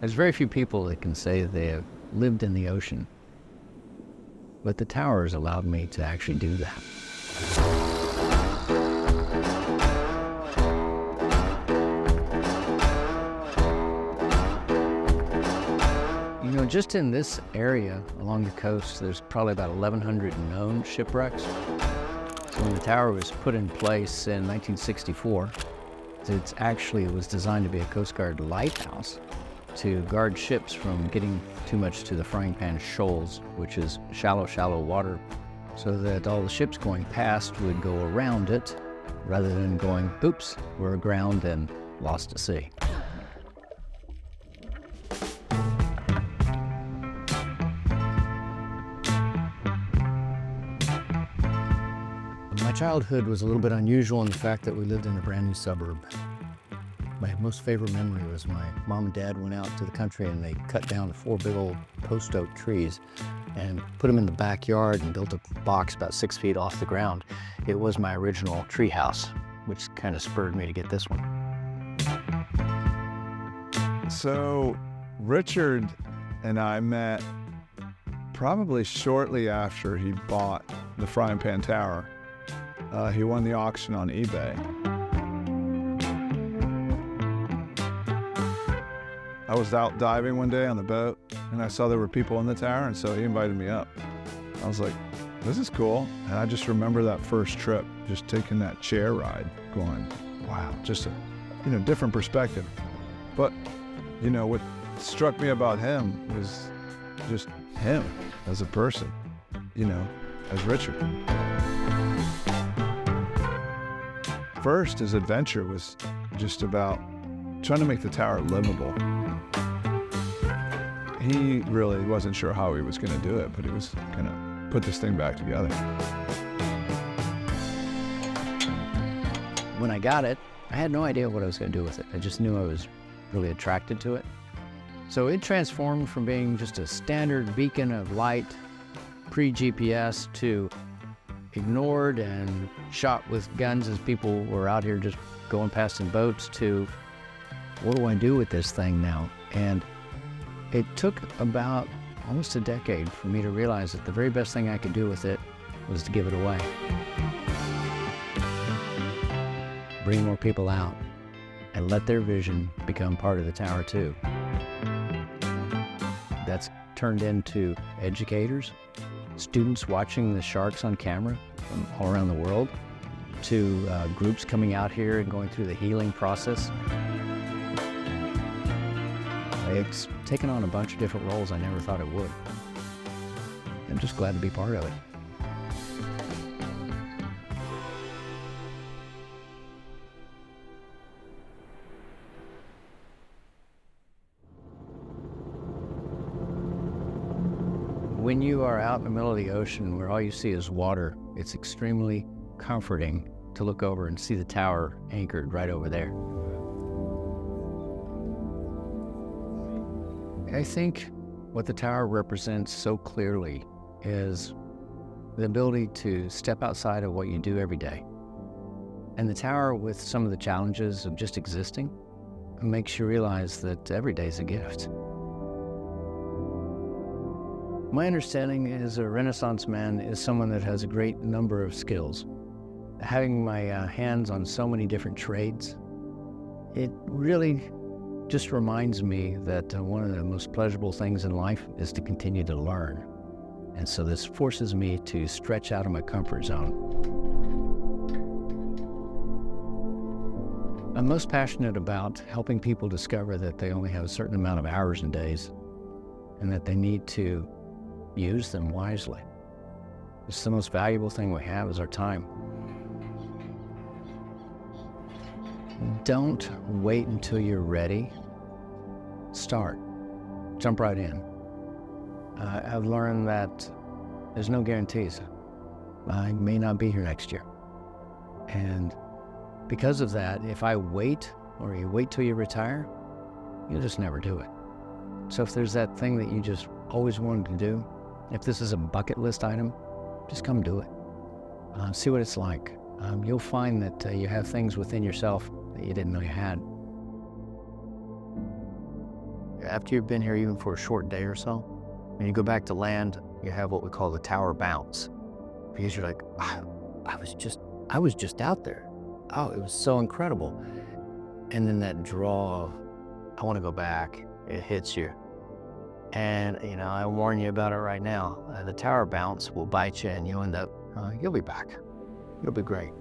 There's very few people that can say they have lived in the ocean, but the towers allowed me to actually do that. You know, just in this area along the coast, there's probably about 1,100 known shipwrecks. So when the tower was put in place in 1964, it was designed to be a Coast Guard lighthouse to guard ships from getting too much to the frying pan shoals, which is shallow water, so that all the ships going past would go around it rather than going, oops, we're aground and lost to sea. My childhood was a little bit unusual in the fact that we lived in a brand new suburb. My most favorite memory was my mom and dad went out to the country and they cut down 4 big old post oak trees and put them in the backyard and built a box about 6 feet off the ground. It was my original tree house, which kind of spurred me to get this one. So Richard and I met probably shortly after he bought the frying pan tower. He won the auction on eBay. I was out diving one day on the boat and I saw there were people in the tower, and so he invited me up. I was like, this is cool. And I just remember that first trip, just taking that chair ride, going, wow, just a different perspective. But what struck me about him was just him as a person, as Richard. First, his adventure was just about trying to make the tower livable. He really wasn't sure how he was going to do it, but he was going to put this thing back together. When I got it, I had no idea what I was going to do with it. I just knew I was really attracted to it. So it transformed from being just a standard beacon of light, pre-GPS, to ignored and shot with guns as people were out here just going past in boats, to what do I do with this thing now? And it took about almost a decade for me to realize that the very best thing I could do with it was to give it away. Bring more people out and let their vision become part of the tower too. That's turned into educators, students watching the sharks on camera from all around the world, to groups coming out here and going through the healing process. It's taken on a bunch of different roles I never thought it would. I'm just glad to be part of it. When you are out in the middle of the ocean where all you see is water, it's extremely comforting to look over and see the tower anchored right over there. I think what the tower represents so clearly is the ability to step outside of what you do every day. And the tower, with some of the challenges of just existing, makes you realize that every day is a gift. My understanding is a Renaissance man is someone that has a great number of skills. Having my hands on so many different trades, it really just reminds me that one of the most pleasurable things in life is to continue to learn. And so this forces me to stretch out of my comfort zone. I'm most passionate about helping people discover that they only have a certain amount of hours and days, and that they need to use them wisely. It's the most valuable thing we have is our time. Don't wait until you're ready. Start. Jump right in. I've learned that there's no guarantees. I may not be here next year. And because of that, if I wait, or you wait till you retire, you'll just never do it. So if there's that thing that you just always wanted to do, if this is a bucket list item, just come do it. See what it's like. You'll find that you have things within yourself that you didn't know you had. after you've been here even for a short day or so, when you go back to land, you have what we call the tower bounce. Because you're like, I was just out there. Oh, it was so incredible. And then that draw, I want to go back, it hits you. And, I warn you about it right now. The tower bounce will bite you and you'll end up, you'll be back. You'll be great.